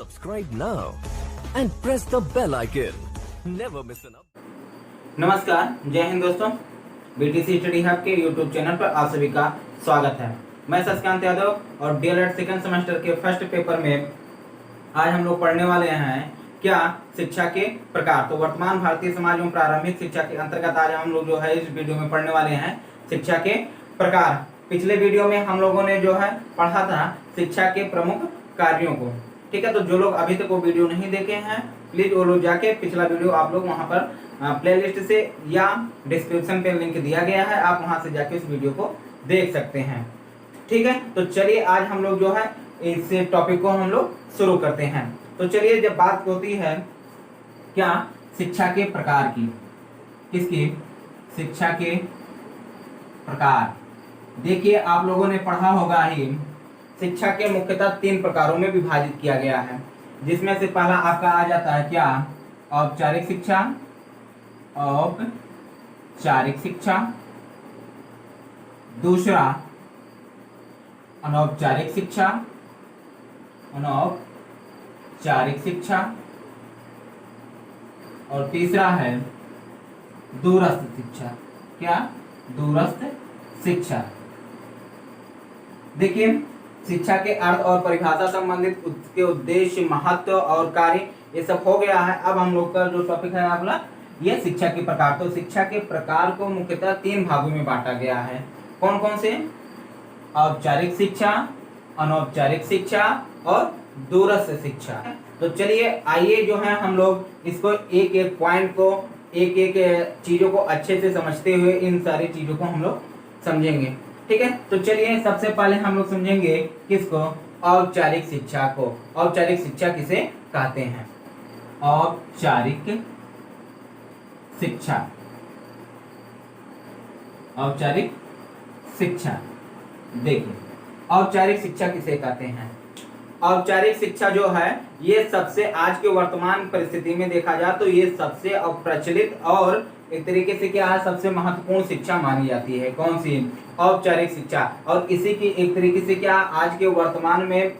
Subscribe now and press the bell icon. Never miss an up. नमस्कार, जय हिंद दोस्तों। BTC study hub के YouTube channel पर आप सभी का स्वागत है। मैं शशिकांत यादव और डीएलएड सेकंड सेमेस्टर के फर्स्ट पेपर में आज हम लोग पढ़ने वाले हैं क्या शिक्षा के प्रकार। तो वर्तमान भारतीय समाज एवं प्रारंभिक शिक्षा के अंतर्गत आज हम लोग जो है इस वीडियो में पढ़ने वाले हैं शिक्षा के प्रकार। पिछले वीडियो में हम लोगों ने जो है पढ़ा था शिक्षा के प्रमुख कार्यों को, ठीक है। तो जो लोग अभी तक वो वीडियो नहीं देखे हैं प्लीज वो लोग जाके पिछला वीडियो आप लोग वहां पर प्लेलिस्ट से या डिस्क्रिप्शन पे लिंक दिया गया है, आप वहां से जाके इस वीडियो को देख सकते हैं, ठीक है। तो चलिए आज हम लोग जो है इस टॉपिक को हम लोग शुरू करते हैं। तो चलिए जब बात होती है क्या शिक्षा के प्रकार की, किसकी, शिक्षा के प्रकार। देखिए आप लोगों ने पढ़ा होगा ही शिक्षा के मुख्यतः 3 प्रकारों में विभाजित किया गया है, जिसमें से पहला आपका आ जाता है क्या औपचारिक शिक्षा, औपचारिक शिक्षा, दूसरा अनौपचारिक शिक्षा, अनौपचारिक शिक्षा, और तीसरा है दूरस्थ शिक्षा। क्या, दूरस्थ शिक्षा। देखिए शिक्षा के अर्थ और परिभाषा संबंधित उसके उद्देश्य, महत्व और कार्य ये सब हो गया है। अब हम लोग का जो टॉपिक है अगला ये शिक्षा के प्रकार। तो शिक्षा के प्रकार को मुख्यतः 3 भागों में बांटा गया है। कौन कौन से? औपचारिक शिक्षा, अनौपचारिक शिक्षा और दूरस्थ शिक्षा। तो चलिए आइए जो है हम लोग इसको एक एक पॉइंट को, एक एक चीजों को अच्छे से समझते हुए इन सारी चीजों को हम लोग समझेंगे, ठीक है। तो चलिए सबसे पहले हम लोग समझेंगे किसको, औपचारिक शिक्षा को। औपचारिक शिक्षा किसे कहते हैं? औपचारिक शिक्षा, औपचारिक शिक्षा। देखिए औपचारिक शिक्षा किसे कहते हैं? औपचारिक शिक्षा जो है ये सबसे आज के वर्तमान परिस्थिति में देखा जाए तो ये सबसे प्रचलित और एक तरीके से क्या है सबसे महत्वपूर्ण शिक्षा मानी जाती है। कौन सी? औपचारिक शिक्षा। और इसी की एक तरीके से क्या आज के वर्तमान में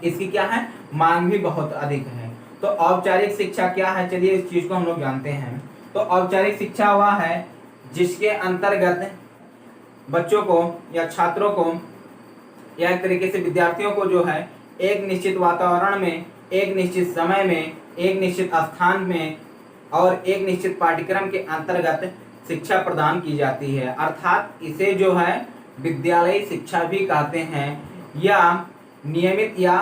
इसकी क्या है मांग भी बहुत अधिक है। तो औपचारिक शिक्षा क्या है, चलिए इस चीज को हम लोग जानते हैं। तो औपचारिक शिक्षा वह है जिसके अंतर्गत बच्चों को या छात्रों को या एक तरीके से विद्यार्थियों को जो है एक निश्चित वातावरण में, एक निश्चित समय में, एक निश्चित स्थान में और एक निश्चित पाठ्यक्रम के अंतर्गत शिक्षा प्रदान की जाती है। अर्थात इसे जो है विद्यालयी शिक्षा भी कहते हैं या नियमित या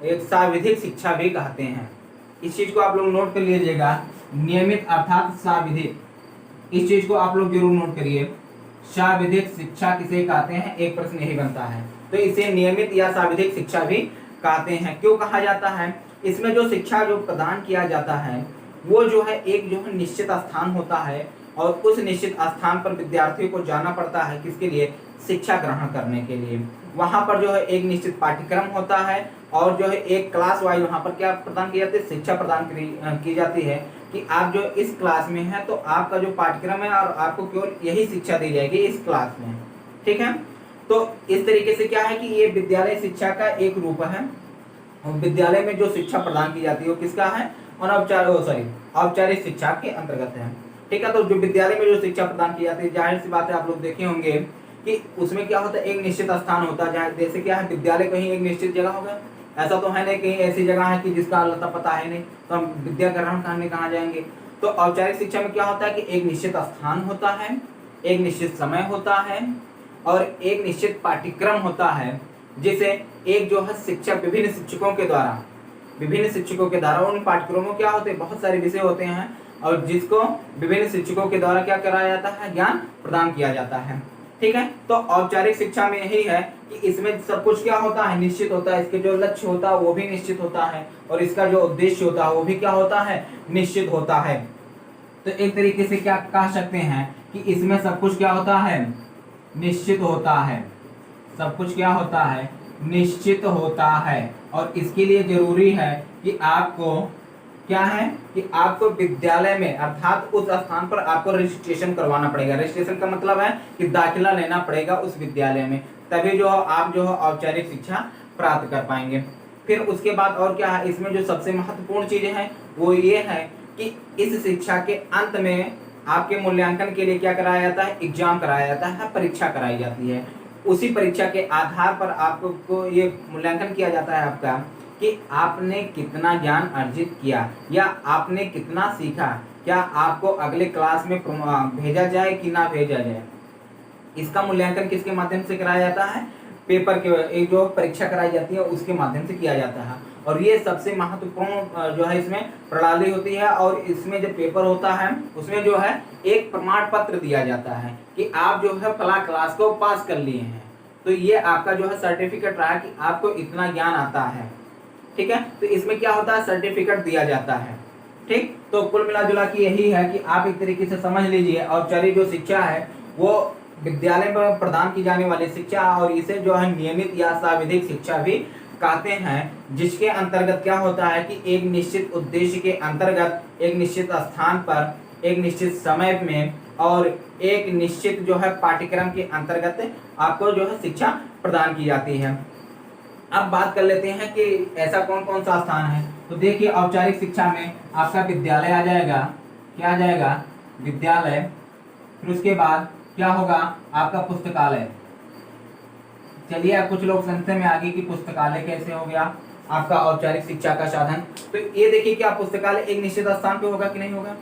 एक साविधिक शिक्षा भी कहते हैं। इस चीज को आप लोग नोट कर लीजिएगा, नियमित अर्थात साविधिक। इस चीज को आप लोग जरूर नोट करिए, साविधिक शिक्षा किसे कहते हैं, एक प्रश्न यही बनता है। तो इसे नियमित या साविधिक शिक्षा भी कहते हैं। क्यों कहा जाता है? इसमें जो शिक्षा जो प्रदान किया जाता है वो जो है एक जो है निश्चित स्थान होता है और उस निश्चित स्थान पर विद्यार्थियों को जाना पड़ता है किसके लिए? शिक्षा ग्रहण करने के लिए। वहां पर जो है एक निश्चित पाठ्यक्रम होता है और जो है एक क्लास वाइज वहां पर क्या प्रदान की जाती है? शिक्षा प्रदान की जाती है कि आप जो इस क्लास में हैं तो आपका जो पाठ्यक्रम है और आपको केवल यही शिक्षा दी जाएगी इस क्लास में, ठीक है। तो इस तरीके से क्या है कि ये विद्यालय शिक्षा का एक रूप है। विद्यालय में जो शिक्षा प्रदान की जाती है वो किसका है? औपचारिक शिक्षा के अंतर्गत है, ठीक है। तो जो विद्यालय में जो शिक्षा प्रदान की जाती है जाहिर सी बात है आप लोग देखे होंगे कि उसमें क्या होता है एक निश्चित स्थान होता है। जैसे क्या है विद्यालय कहीं एक निश्चित जगह होगा, ऐसा तो है नहीं कहीं ऐसी जगह है कि जिसका अता पता है नहीं तो हम विद्या ग्रहण करने कहाँ जाएंगे। तो औपचारिक शिक्षा में क्या होता है कि एक निश्चित स्थान होता है, एक निश्चित समय होता है और एक निश्चित पाठ्यक्रम होता है, जिसे एक जो है शिक्षक विभिन्न शिक्षकों के द्वारा उन पाठ्यक्रमों क्या होते हैं बहुत सारे विषय होते हैं और जिसको विभिन्न शिक्षकों के द्वारा क्या कराया जाता है? ज्ञान प्रदान किया जाता है, ठीक है। तो औपचारिक शिक्षा में यही है कि इसमें सब कुछ क्या होता है? निश्चित होता है। इसके जो लक्ष्य होता है वो भी निश्चित होता है और इसका जो उद्देश्य होता है वो भी क्या होता है? निश्चित होता है। तो एक तरीके से क्या कह सकते हैं कि इसमें सब कुछ क्या होता है? निश्चित होता है। सब कुछ क्या होता है? निश्चित होता है। और इसके लिए जरूरी है कि आपको क्या है कि आपको विद्यालय में अर्थात उस स्थान पर आपको रजिस्ट्रेशन करवाना पड़ेगा। रजिस्ट्रेशन का मतलब है कि दाखिला लेना पड़ेगा उस विद्यालय में, तभी जो आप जो औपचारिक शिक्षा प्राप्त कर पाएंगे, फिर उसके बाद और क्या है, इसमें जो सबसे महत्वपूर्ण चीजें हैं वो ये है कि इस शिक्षा के अंत में आपके मूल्यांकन के लिए क्या कराया जाता है, एग्जाम कराया जाता है, परीक्षा कराई जाती है। उसी परीक्षा के आधार पर आपको ये मूल्यांकन किया जाता है आपका कि आपने कितना ज्ञान अर्जित किया या आपने कितना सीखा, क्या आपको अगले क्लास में भेजा जाए कि ना भेजा जाए। इसका मूल्यांकन किसके माध्यम से कराया जाता है, पेपर के एक जो परीक्षा कराई जाती है उसके माध्यम से किया जाता है। और ये सबसे महत्वपूर्ण जो है इसमें प्रणाली होती है। और इसमें जब पेपर होता है उसमें जो है एक प्रमाण पत्र दिया जाता है कि आप जो है फला क्लास को पास कर लिए हैं, तो ये आपका जो है सर्टिफिकेट रहा कि आपको इतना ज्ञान आता है। ठीक है, तो इसमें क्या होता है, सर्टिफिकेट दिया जाता है। ठीक, तो कुल मिला जुला के यही है कि आप एक तरीके से समझ लीजिए औपचारिक जो शिक्षा है वो विद्यालय में प्रदान की जाने वाली शिक्षा, और इसे जो है नियमित या साविधिक शिक्षा भी कहते हैं, जिसके अंतर्गत क्या होता है कि एक निश्चित उद्देश्य के अंतर्गत एक निश्चित स्थान पर एक निश्चित समय में और एक निश्चित जो है पाठ्यक्रम के अंतर्गत आपको जो है शिक्षा प्रदान की जाती है। अब बात कर लेते हैं कि ऐसा कौन कौन सा स्थान है। तो देखिए औपचारिक शिक्षा में आपका विद्यालय आ जाएगा, क्या आ जाएगा, विद्यालय। फिर उसके बाद क्या होगा, आपका पुस्तकालय। चलिए अब कुछ लोग संशय में आगे कि पुस्तकालय कैसे हो गया आपका औपचारिक शिक्षा का साधन। तो ये देखिए कि आप पुस्तकालय एक निश्चित स्थान पे होगा कि नहीं होगा,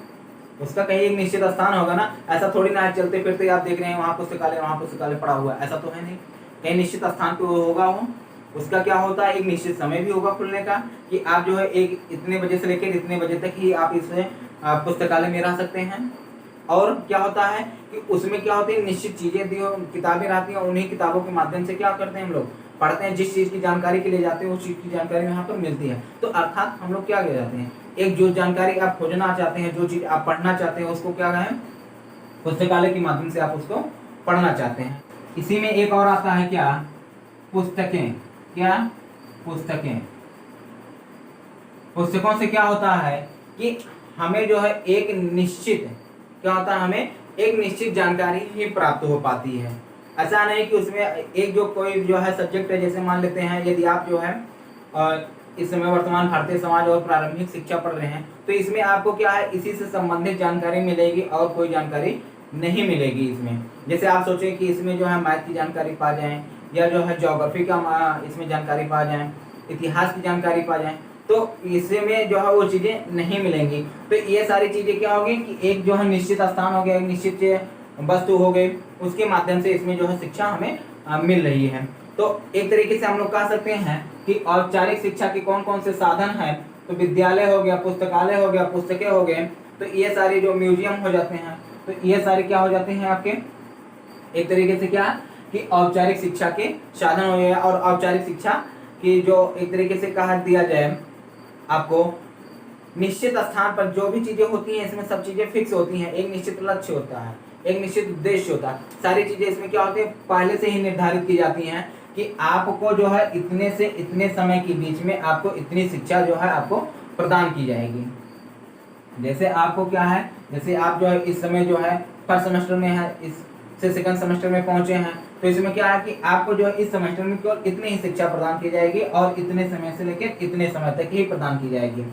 उसका कहीं एक निश्चित स्थान होगा ना। ऐसा थोड़ी ना है चलते फिरते आप देख रहे हैं वहाँ पुस्तकालय पड़ा हुआ है, ऐसा तो है नहीं। कहीं निश्चित स्थान पे होगा वो, उसका क्या होता है एक निश्चित समय भी होगा खुलने का कि आप जो है एक इतने बजे से लेकर इतने बजे तक ही आप इसमें पुस्तकालय में रह सकते हैं। और क्या होता है कि उसमें क्या होती है निश्चित चीजें किताबें रहती हैं, उन्हीं किताबों के माध्यम से क्या करते हैं हम लोग पढ़ते हैं, जिस चीज की जानकारी के लिए जाते हैं उस चीज की जानकारी यहाँ पर मिलती है। तो अर्थात हम लोग क्या कर जाते हैं, एक जो जानकारी आप खोजना चाहते हैं, जो चीज आप पढ़ना चाहते हैं उसको क्या कहें, पुस्तकालय के माध्यम से आप उसको पढ़ना चाहते हैं। इसी में एक और आता है क्या, पुस्तकें। क्या, पुस्तकें। पुस्तकों से क्या होता है कि हमें जो है एक निश्चित क्या होता है, हमें एक निश्चित जानकारी ही प्राप्त हो पाती है। ऐसा नहीं कि उसमें एक जो कोई जो है सब्जेक्ट है, जैसे मान लेते हैं यदि आप जो है इस समय वर्तमान भारतीय समाज और प्रारंभिक शिक्षा पढ़ रहे हैं, तो इसमें आपको क्या है इसी से संबंधित जानकारी मिलेगी और कोई जानकारी नहीं मिलेगी इसमें। जैसे आप सोचें कि इसमें जो है मैथ की जानकारी पा जाए या जो है ज्योग्राफी का इसमें जानकारी पा जाए, इतिहास की जानकारी पा जाए, तो इसमें जो है वो चीजें नहीं मिलेंगी। तो ये सारी चीजें क्या होगी कि एक जो है निश्चित स्थान हो गया, एक निश्चित वस्तु हो गई, उसके माध्यम से इसमें जो है शिक्षा हमें मिल रही है। तो एक तरीके से हम लोग कह सकते हैं कि औपचारिक शिक्षा के कौन कौन से साधन हैं, तो विद्यालय हो गया, पुस्तकालय हो गया, पुस्तकें हो गए, तो ये सारे जो म्यूजियम हो जाते हैं, तो ये सारे क्या हो जाते हैं आपके एक तरीके से क्या कि औपचारिक शिक्षा के साधन हो गए। और औपचारिक शिक्षा की जो एक तरीके से कहा दिया जाए आपको निश्चित स्थान पर जो भी चीजें होती हैं इसमें सब चीजें फिक्स होती हैं, एक निश्चित लक्ष्य होता है, एक निश्चित उद्देश्य होता है। सारी चीजें इसमें क्या होती है पहले से ही निर्धारित की जाती हैं कि आपको जो है इतने से इतने समय के बीच में आपको इतनी शिक्षा जो है आपको प्रदान की जाएगी। जैसे आपको क्या है, जैसे आप जो है इस समय जो है फर्स्ट सेमेस्टर में है, इस से सेकंड सेमेस्टर में पहुंचे हैं, तो इसमें क्या है कि आपको जो है इस सेमेस्टर में केवल इतनी ही शिक्षा प्रदान की जाएगी और इतने समय से लेकर इतने समय तक ही प्रदान की जाएगी।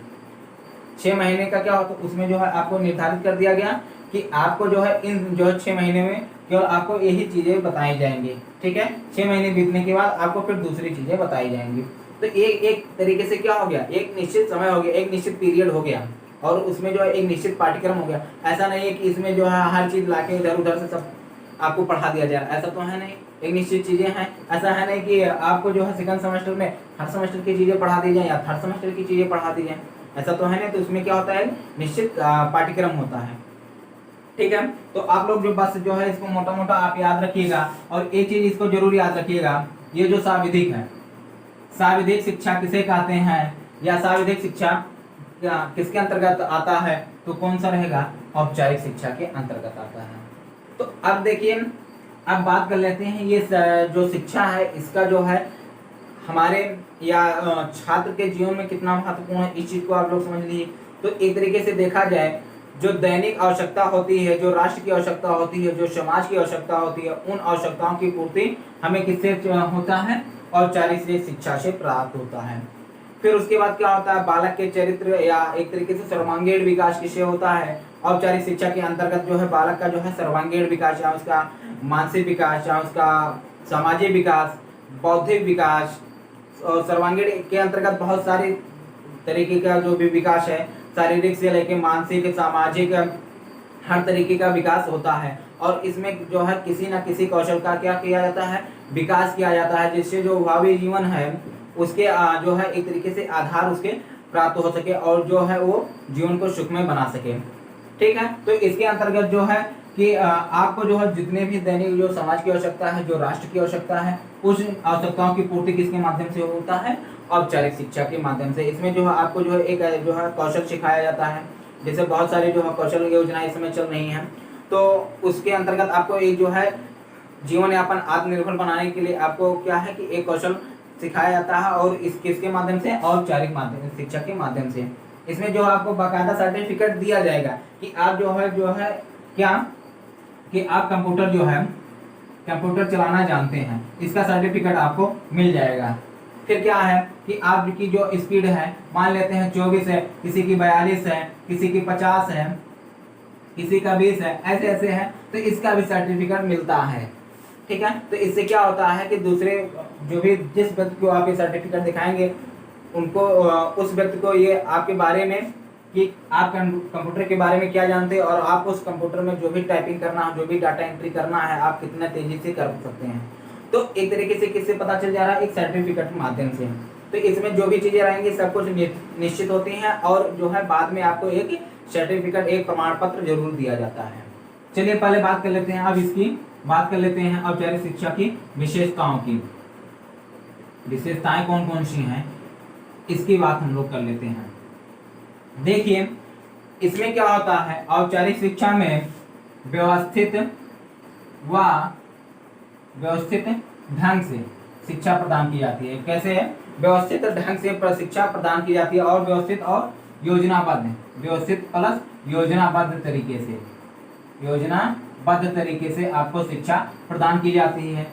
6 महीने का क्या होता है उसमें जो है आपको निर्धारित कर दिया गया कि आपको जो है इन जो है 6 महीने में केवल आपको यही चीजें बताई जाएंगी। ठीक है, 6 महीने बीतने के बाद आपको फिर दूसरी चीजें बताई जाएंगी। तो एक तरीके से क्या हो गया, एक निश्चित समय हो गया, एक निश्चित पीरियड हो गया और उसमें जो है एक निश्चित पाठ्यक्रम हो गया। ऐसा नहीं है कि इसमें जो है हर चीज लाके इधर उधर से सब आपको पढ़ा दिया जा रहा है, ऐसा तो है नहीं। एक निश्चित चीजें हैं, ऐसा है नहीं कि आपको जो है सेकंड सेमेस्टर में हर सेमेस्टर की चीजें पढ़ा दी जाए या थर्ड सेमेस्टर की चीजें पढ़ा दी जाए, ऐसा तो है नहीं। तो उसमें क्या होता है निश्चित पाठ्यक्रम होता है। ठीक है, तो आप लोग जो बस जो है इसको मोटा मोटा आप याद रखिएगा। और एक चीज इसको जरूर याद रखिएगा, ये जो साविधिक है, साविधिक शिक्षा किसे कहते हैं या साविधिक शिक्षा किसके अंतर्गत आता है, तो कौन सा रहेगा, औपचारिक शिक्षा के अंतर्गत आता है। तो अब देखिए अब बात कर लेते हैं ये जो शिक्षा है इसका जो है हमारे या छात्र के जीवन में कितना महत्वपूर्ण है, इस चीज को आप लोग समझ लीजिए। तो एक तरीके से देखा जाए जो दैनिक आवश्यकता होती है, जो राष्ट्र की आवश्यकता होती है, जो समाज की आवश्यकता होती है, उन आवश्यकताओं की पूर्ति हमें किससे होता है, औपचारिक शिक्षा से प्राप्त होता है। फिर उसके बाद क्या होता है, बालक के चरित्र या एक तरीके से सर्वांगीण विकास किसे होता है। औपचारिक शिक्षा के अंतर्गत जो है बालक का जो है सर्वांगीण विकास, या उसका मानसिक विकास, या उसका सामाजिक विकास, बौद्धिक विकास, और सर्वांगीण के अंतर्गत बहुत सारे तरीके का जो भी विकास है, शारीरिक से लेकर मानसिक, सामाजिक, हर तरीके का विकास होता है। और इसमें जो है किसी न किसी कौशल का क्या किया जाता है, विकास किया जाता है, जिससे जो भावी जीवन है उसके जो है एक तरीके से आधार उसके प्राप्त हो सके और जो है वो जीवन को सुखमय बना सके। ठीक है, तो इसके अंतर्गत जो है कि आपको जो है जितने भी दैनिक जो समाज की आवश्यकता है, जो राष्ट्र की आवश्यकता है, उस आवश्यकताओं की पूर्ति किसके माध्यम से होता है, औपचारिक शिक्षा के माध्यम से। इसमें जो है आपको जो है एक जो है कौशल सिखाया जाता है, जैसे बहुत सारी जो है कौशल योजना इस समय चल रही हैं, तो उसके अंतर्गत आपको एक जो है जीवन यापन आत्मनिर्भर बनाने के लिए आपको क्या है कि एक कौशल सिखाया जाता है, और इस किसके माध्यम से, औपचारिक माध्यम शिक्षा के माध्यम से। इसमें जो आपको बाकायदा सर्टिफिकेट दिया जाएगा कि आप जो है क्या कि आप कंप्यूटर जो है कंप्यूटर चलाना जानते हैं, इसका सर्टिफिकेट आपको मिल जाएगा। फिर क्या है कि आपकी जो स्पीड है, मान लेते हैं 24 है, किसी की 42 है, किसी की 50 है, किसी का 20 है, ऐसे ऐसे है, तो इसका भी सर्टिफिकेट मिलता है। ठीक है, तो इससे क्या होता है कि दूसरे जो भी जिस व्यक्ति को आप ये सर्टिफिकेट दिखाएंगे, उनको उस व्यक्ति को ये आपके बारे में कि आप कंप्यूटर के बारे में क्या जानते हैं, और आप उस कंप्यूटर में जो भी टाइपिंग करना है, जो भी डाटा एंट्री करना है, आप कितना तेजी से कर सकते हैं। तो एक तरीके से किससे पता चल जा रहा है, एक सर्टिफिकेट के माध्यम से। तो इसमें जो भी चीजें रहेंगी सब कुछ निश्चित होती हैं, और जो है बाद में आपको एक सर्टिफिकेट, एक प्रमाण पत्र जरूर दिया जाता है। चलिए पहले बात कर लेते हैं, अब इसकी बात कर लेते हैं औपचारिक शिक्षा की विशेषताओं की। विशेषताएं कौन कौन सी हैं, इसकी बात हम लोग कर लेते हैं। देखिए, इसमें क्या होता है, औपचारिक शिक्षा में व्यवस्थित ढंग से शिक्षा प्रदान की जाती है। कैसे है, व्यवस्थित ढंग से शिक्षा प्रदान की जाती है, और व्यवस्थित और योजनाबद्ध, व्यवस्थित प्लस योजनाबद्ध तरीके से आपको शिक्षा प्रदान की जाती है।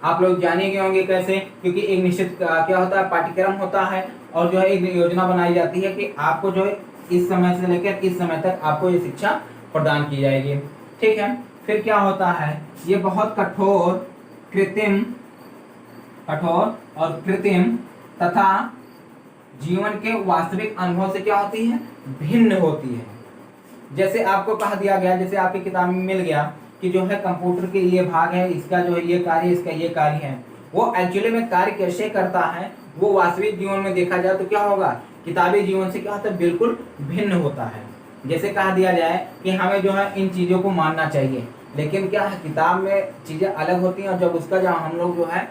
आप लोग जानेंगे होंगे कैसे, क्योंकि एक निश्चित क्या होता है, पाठ्यक्रम होता है, और जो है एक योजना बनाई जाती है कि आपको जो है इस समय से लेकर इस समय तक आपको ये शिक्षा प्रदान की जाएगी। ठीक है, फिर क्या होता है, ये बहुत कठोर और कृत्रिम तथा जीवन के वास्तविक अनुभव से क्या होती है, भिन्न होती है। जैसे आपको कहा दिया गया, जैसे आपकी किताब में मिल गया कि जो है कंप्यूटर के ये भाग है, इसका जो है ये कार्य, इसका ये कार्य है, वो एक्चुअली में कार्य कैसे करता है, वो वास्तविक जीवन में देखा जाए तो क्या होगा, किताबी जीवन से क्या होता है, बिल्कुल भिन्न होता है। जैसे कहा दिया जाए कि हमें जो है इन चीजों को मानना चाहिए, लेकिन क्या है किताब में चीजें अलग होती हैं, और जब उसका जब हम लोग जो है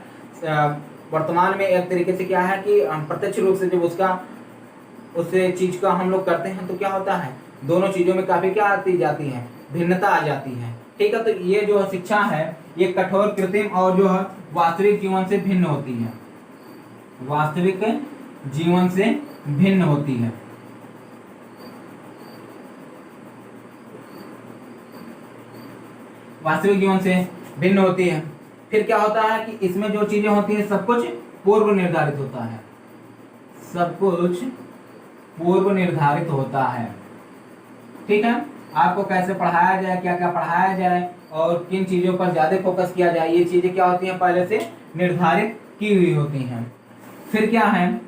वर्तमान में एक तरीके से क्या है कि प्रत्यक्ष रूप से जब उस चीज का हम लोग करते हैं, तो क्या होता है, दोनों चीजों में काफी क्या आती जाती है, भिन्नता आ जाती है। ठीक है, तो ये जो शिक्षा है ये कठोर, कृत्रिम और जो है वास्तविक जीवन से भिन्न होती है, वास्तविक जीवन से भिन्न होती है। वास्तविक जीवन से भिन्न होती है। फिर क्या होता है कि इसमें जो चीजें होती है सब कुछ पूर्व निर्धारित होता है, सब कुछ पूर्व निर्धारित होता है। ठीक है, आपको कैसे पढ़ाया जाए, क्या क्या पढ़ाया जाए, और किन चीजों पर ज्यादा फोकस किया जाए, ये चीजें क्या होती हैं, पहले से निर्धारित की हुई होती हैं। फिर क्या है,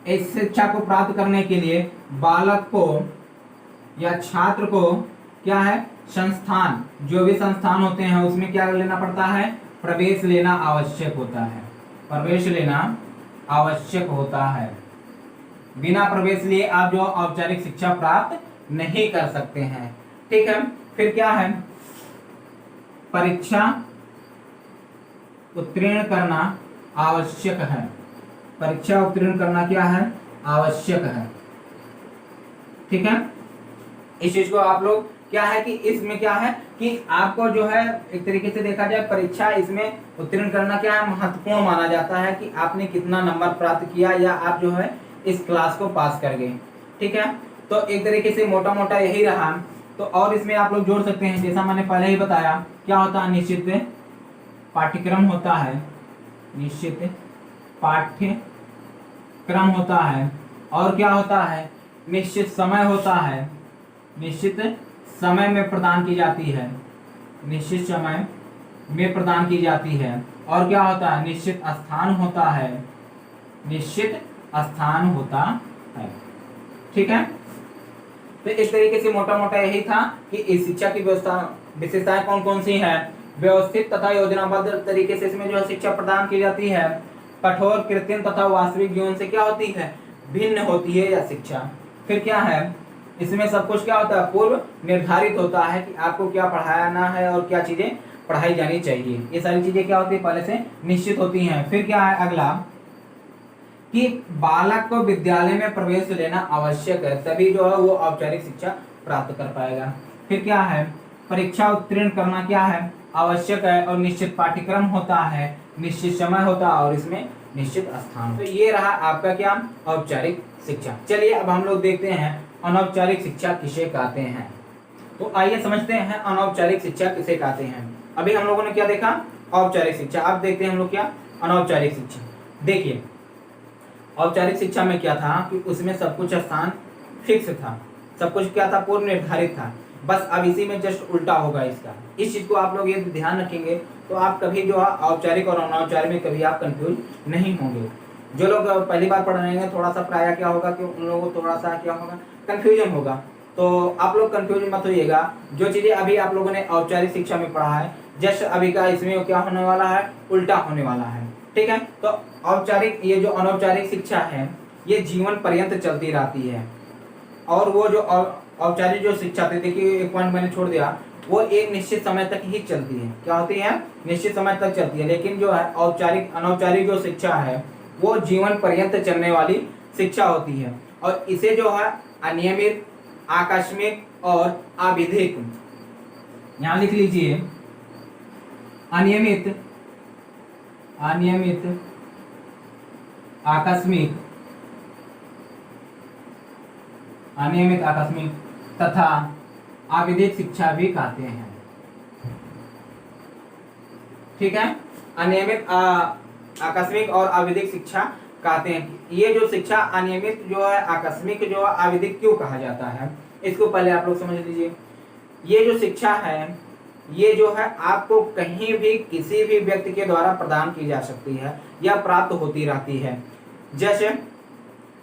इस शिक्षा को प्राप्त करने के लिए बालक को या छात्र को क्या है, संस्थान, जो भी संस्थान होते हैं उसमें क्या लेना पड़ता है, प्रवेश लेना आवश्यक होता है, प्रवेश लेना आवश्यक होता है। बिना प्रवेश लिए आप जो औपचारिक शिक्षा प्राप्त नहीं कर सकते हैं। ठीक है, फिर क्या है, परीक्षा उत्तीर्ण करना आवश्यक है, परीक्षा उत्तीर्ण करना क्या है, आवश्यक है। ठीक है, इस चीज को आप लोग क्या है कि इसमें क्या है कि आपको जो है एक तरीके से देखा जाए परीक्षा इसमें उत्तीर्ण करना क्या है, महत्वपूर्ण माना जाता है कि आपने कितना नंबर प्राप्त किया या आप जो है इस क्लास को पास कर गए। ठीक है, तो एक तरीके से मोटा मोटा यही रहा। तो और इसमें आप लोग जोड़ सकते हैं, जैसा मैंने पहले ही बताया, क्या होता है, निश्चित पाठ्यक्रम होता है, निश्चित पाठ्यक्रम क्रम होता है, और क्या होता है, निश्चित समय होता है, निश्चित समय में प्रदान की जाती है, निश्चित समय में प्रदान की जाती है, और क्या होता है, निश्चित स्थान होता है, निश्चित स्थान होता है। ठीक है, तो इस तरीके से मोटा मोटा यही था कि इस शिक्षा की व्यवस्था विशेषताएं कौन कौन सी हैं। व्यवस्थित तथा योजनाबद्ध तरीके से इसमें जो है शिक्षा प्रदान की जाती है। कठोर, कृत्रिम तथा वास्तविक जीवन से क्या होती है, भिन्न होती है यह शिक्षा। फिर क्या है, इसमें सब कुछ क्या होता है, पूर्व निर्धारित होता है कि आपको क्या पढ़ाना है और क्या चीजें पढ़ाई जानी चाहिए। ये सारी चीजें क्या होती है, पहले से निश्चित होती हैं। फिर क्या है अगला, कि बालक को विद्यालय में प्रवेश लेना आवश्यक है, तभी जो है वो औपचारिक शिक्षा प्राप्त कर पाएगा। फिर क्या है, परीक्षा उत्तीर्ण करना क्या है, आवश्यक है, और निश्चित पाठ्यक्रम होता है, निश्चित समय होता है, और इसमें निश्चित स्थान। तो ये रहा आपका क्या, औपचारिक शिक्षा। चलिए अब हम लोग देखते हैं अनौपचारिक शिक्षा किसे कहते हैं। तो आइए समझते हैं अनौपचारिक शिक्षा किसे कहते हैं। अभी हम लोगों ने क्या देखा, औपचारिक शिक्षा। अब देखते हैं हम लोग क्या, अनौपचारिक शिक्षा। देखिए औपचारिक शिक्षा में क्या था कि उसमें सब कुछ स्थान फिक्स था, सब कुछ क्या था, पूर्व निर्धारित था। बस अब इसी में जस्ट उल्टा होगा इसका। इस चीज को आप लोग ये ध्यान रखेंगे तो आप कभी जो है औपचारिक और अनौपचारिक में कभी आप कंफ्यूज नहीं होंगे। जो लोग पहली बार पढ़ रहे हैं थोड़ा सा प्राय क्या होगा कि उन लोगों को थोड़ा सा क्या होगा, कंफ्यूजन होगा। तो आप लोग कंफ्यूज मत होइएगा। जो चीजें अभी आप लोगों ने औपचारिक शिक्षा में पढ़ा है जस्ट अभी का इसमें क्या होने वाला है, उल्टा होने वाला है। ठीक है, तो औपचारिक, ये जो अनौपचारिक शिक्षा है ये जीवन पर्यंत चलती रहती है। और वो जो औपचारिक जो शिक्षा थी, देखिए एक पॉइंट मैंने छोड़ दिया, वो एक निश्चित समय तक ही चलती है। क्या होती है, निश्चित समय तक चलती है। लेकिन जो है औपचारिक अनौपचारिक जो शिक्षा है वो जीवन पर्यंत चलने वाली शिक्षा होती है। और इसे जो है अनियमित, आकस्मिक और अविधिक, यहाँ लिख लीजिए, अनियमित, आकस्मिक, अनियमित, आकस्मिक तथा अविधिक शिक्षा भी कहते हैं। ठीक है, अनियमित, आकस्मिक और अविधिक शिक्षा कहते हैं। ये जो शिक्षा अनियमित जो है, आकस्मिक जो है, अविधिक क्यों कहा जाता है, इसको पहले आप लोग समझ लीजिए। ये जो शिक्षा है ये जो है आपको कहीं भी किसी भी व्यक्ति के द्वारा प्रदान की जा सकती है या प्राप्त होती रहती है। जैसे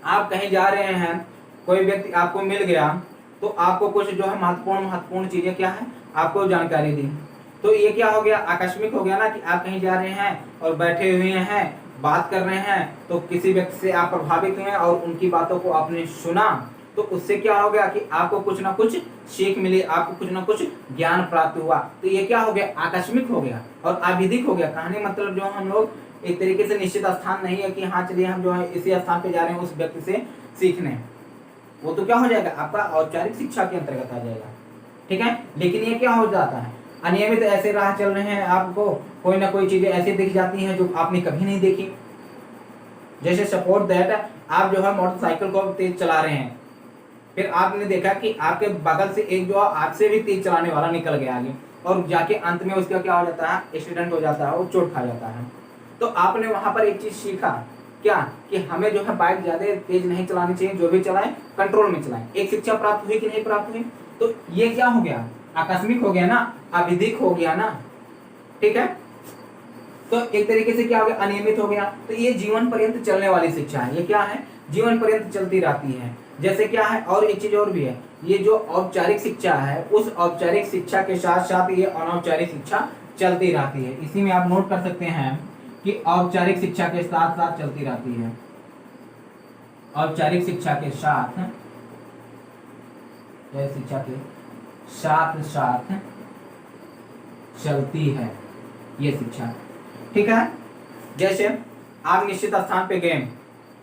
आप कहीं जा रहे हैं, कोई व्यक्ति आपको मिल गया तो आपको कुछ जो है महत्वपूर्ण चीजें क्या है आपको जानकारी दी, तो ये क्या हो गया, आकस्मिक हो गया ना, कि आप कहीं जा रहे हैं और बैठे हुए हैं, बात कर रहे हैं, तो किसी व्यक्ति से आप प्रभावित हुए और उनकी बातों को आपने सुना, तो उससे क्या हो गया कि आपको कुछ ना कुछ सीख मिली, आपको कुछ ना कुछ ज्ञान प्राप्त हुआ। तो ये क्या हो गया, आकस्मिक हो गया और अविधिक हो गया। कहानी मतलब जो हम लोग एक तरीके से निश्चित स्थान नहीं है कि हाँ चलिए हम जो है इसी स्थान पे जा रहे हैं उस व्यक्ति से सीखने, वो तो क्या हो जाएगा, आपका औपचारिक शिक्षा के अंतर्गत आ जाएगा। ठीक है, लेकिन ये क्या हो जाता है, अनियमित ऐसे राह चल रहे हैं, आपको कोई ना कोई चीजें ऐसी दिख जाती हैं जो आपने कभी नहीं देखी। जैसे सपोर्ट दैट आप जो है मोटरसाइकिल को तेज चला रहे हैं, फिर आपने देखा कि आपके बगल से एक जो आपसे भी तेज चलाने वाला निकल गया आगे, और जाके अंत में उसका क्या हो जाता है, एक्सीडेंट हो जाता है, वो चोट खा जाता है। तो आपने वहां पर एक चीज सीखा क्या, कि हमें जो है बाइक ज्यादा तेज नहीं चलानी चाहिए, जो भी चलाएं कंट्रोल में चलाएं। एक शिक्षा प्राप्त हुई कि नहीं प्राप्त हुई। तो ये क्या हो गया, आकस्मिक हो गया ना, अविधिक हो गया ना। ठीक है, तो एक तरीके से क्या हो गया, अनियमित हो गया। तो ये जीवन पर्यंत चलने वाली शिक्षा है। ये क्या है, जीवन पर्यंत चलती रहती है। जैसे क्या है, और एक चीज और भी है, ये जो औपचारिक शिक्षा है उस औपचारिक शिक्षा के साथ साथ ये अनौपचारिक शिक्षा चलती रहती है। इसी में आप नोट कर सकते हैं कि औपचारिक शिक्षा के साथ साथ चलती रहती है, औपचारिक शिक्षा के साथ, शिक्षा के साथ साथ चलती है ये शिक्षा। ठीक है, जैसे आप निश्चित स्थान पे गए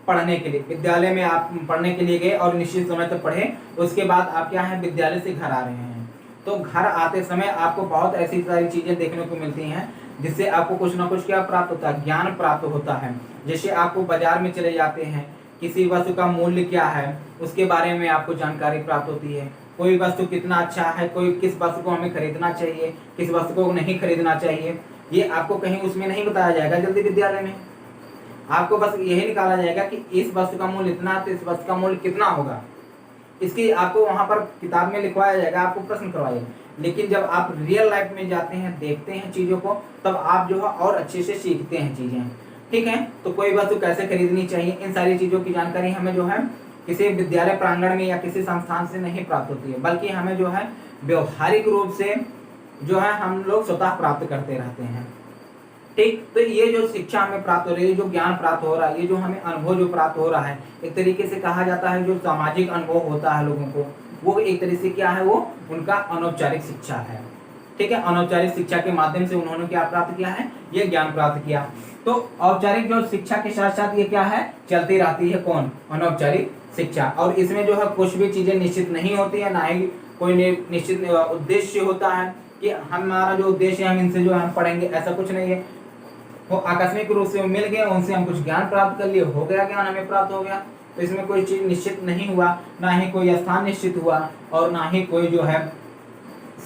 पढ़ने के लिए, विद्यालय में आप पढ़ने के लिए गए और निश्चित समय तक पढ़े, उसके बाद आप क्या है, विद्यालय से घर आ रहे हैं। तो घर आते समय आपको बहुत ऐसी सारी चीजें देखने को मिलती हैं जिससे आपको कुछ ना कुछ क्या प्राप्त होता है, ज्ञान प्राप्त होता है। जैसे आपको बाजार में चले जाते हैं, किसी वस्तु का मूल्य क्या है उसके बारे में आपको जानकारी प्राप्त होती है। कोई वस्तु कितना अच्छा है, कोई किस वस्तु को हमें खरीदना चाहिए, किस वस्तु को नहीं खरीदना चाहिए, ये आपको कहीं उसमें नहीं बताया जाएगा जल्दी विद्यालय में। आपको बस यही निकाला जाएगा कि इस वस्तु का मूल्य इतना तो इस वस्तु का मूल्य कितना होगा, इसकी आपको वहां पर किताब में लिखवाया जाएगा, आपको प्रश्न करवाइए। लेकिन जब आप रियल लाइफ में जाते हैं, देखते हैं चीजों को, तब आप जो है और अच्छे से सीखते हैं चीजें। ठीक है, तो कोई वस्तु कैसे खरीदनी चाहिए, इन सारी चीजों की जानकारी हमें जो है किसी विद्यालय प्रांगण में या किसी संस्थान से नहीं प्राप्त होती है, बल्कि हमें जो है व्यवहारिक रूप से जो है हम लोग स्वतः प्राप्त करते रहते हैं। ठीक, तो ये जो शिक्षा हमें प्राप्त हो रही है, जो ज्ञान प्राप्त हो रहा है, ये जो हमें अनुभव जो प्राप्त हो रहा है, एक तरीके से कहा जाता है जो सामाजिक अनुभव होता है लोगों को, वो एक तरीके से क्या है, वो उनका अनौपचारिक शिक्षा है। ठीक है, अनौपचारिक शिक्षा के माध्यम से उन्होंने क्या प्राप्त किया है, ये ज्ञान प्राप्त किया। तो औपचारिक जो शिक्षा के साथ साथ ये क्या है, चलती रहती है, कौन, अनौपचारिक शिक्षा। और इसमें जो है कुछ भी चीजें निश्चित नहीं होती है, ना ही कोई निश्चित उद्देश्य होता है कि हमारा जो उद्देश्य है हम इनसे जो हम पढ़ेंगे, ऐसा कुछ नहीं है। वो आकस्मिक रूप से मिल गए, उनसे हम कुछ ज्ञान प्राप्त कर लिए, हो गया ज्ञान हमें प्राप्त हो गया। तो इसमें कोई चीज निश्चित नहीं हुआ, ना ही कोई स्थान निश्चित हुआ, और ना ही कोई जो है